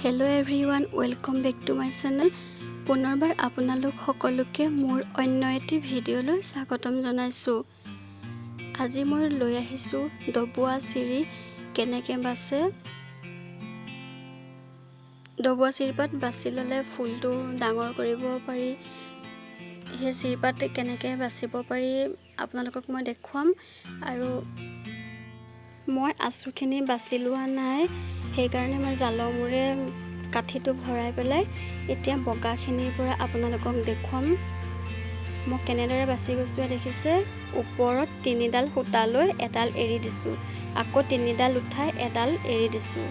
Hello everyone, welcome back to my channel. পুনৰবাৰ আপোনালোক সকলোকে মোৰ অন্য এটি ভিডিঅ'লৈ স্বাগতম জনাইছো। আজি মই লৈ আহিছো দবুৱা চিৰি কেনেকে বাছে। দবুৱা চিৰিপাত বাছি ললে ফুলটো ডাঙৰ কৰিব পাৰি। হে চিৰিপাত কেনেকে বাছিব পাৰি আপোনালোকক মই দেখুৱাম আৰু মই আঁচুখিনি বাছি লোৱা নাই, সেইকাৰণে মই জালমুৰে কাঠিটো ভৰাই পেলাই এতিয়া বগাখিনিৰ পৰা আপোনালোকক দেখুৱাম। মই কেনেদৰে বাছি গৈছো দেখিছে। ওপৰত 3ডাল সূতা লৈ এডাল এৰি দিছো, আকৌ 3ডাল উঠাই এডাল এৰি দিছো।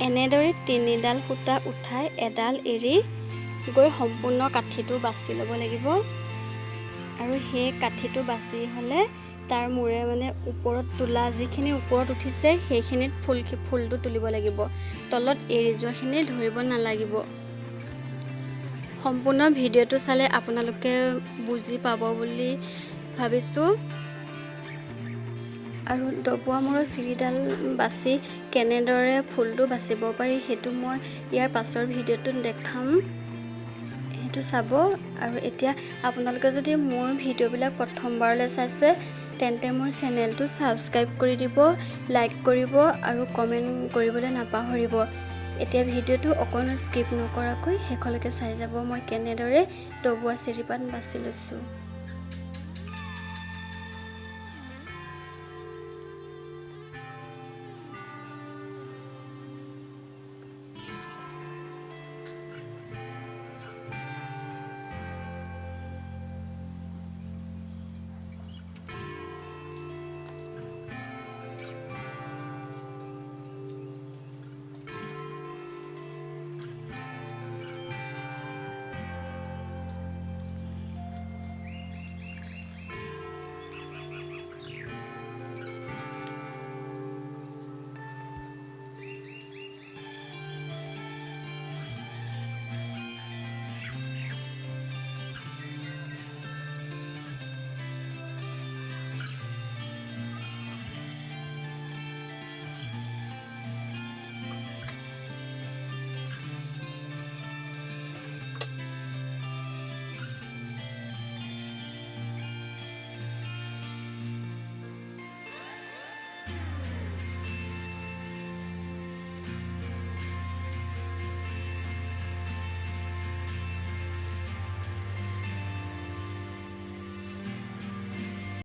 এনেদৰে 3ডাল সূতা উঠাই এডাল এৰি গৈ সম্পূৰ্ণ কাঠিটো বাছি ল'ব লাগিব। আৰু সেই কাঠিটো বাছি হলে তাৰ মূৰে মানে ওপৰত তোলা যিখিনি ওপৰত উঠিছে সেইখিনিত ফুলটো তুলিব লাগিব, তলত এৰি যোৱাখিনি ধৰিব নালাগিব। সম্পূৰ্ণ ভিডিঅ'টো চালে আপোনালোকে বুজি পাব বুলি ভাবিছো। আৰু দবুৱা মূৰৰ চিৰিডাল বাছি কেনেদৰে ফুলটো বাচিব পাৰি সেইটো মই ইয়াৰ পাছৰ ভিডিঅ'টোত দেখাম, সেইটো চাব। আৰু এতিয়া আপোনালোকে যদি মোৰ ভিডিঅ'বিলাক প্ৰথমবাৰলৈ চাইছে তেন্তে মোৰ চেনেলটো সাবস্ক্ৰাইব কৰি দিব, লাইক কৰিব আৰু কমেন্ট কৰিবলৈ নাপাহৰিব। এতিয়া ভিডিঅ'টো অকণো স্কিপ নকৰাকৈ শেষলৈকে চাই যাব মই কেনেদৰে দবুৱা চিৰিপাত বাছি লৈছো।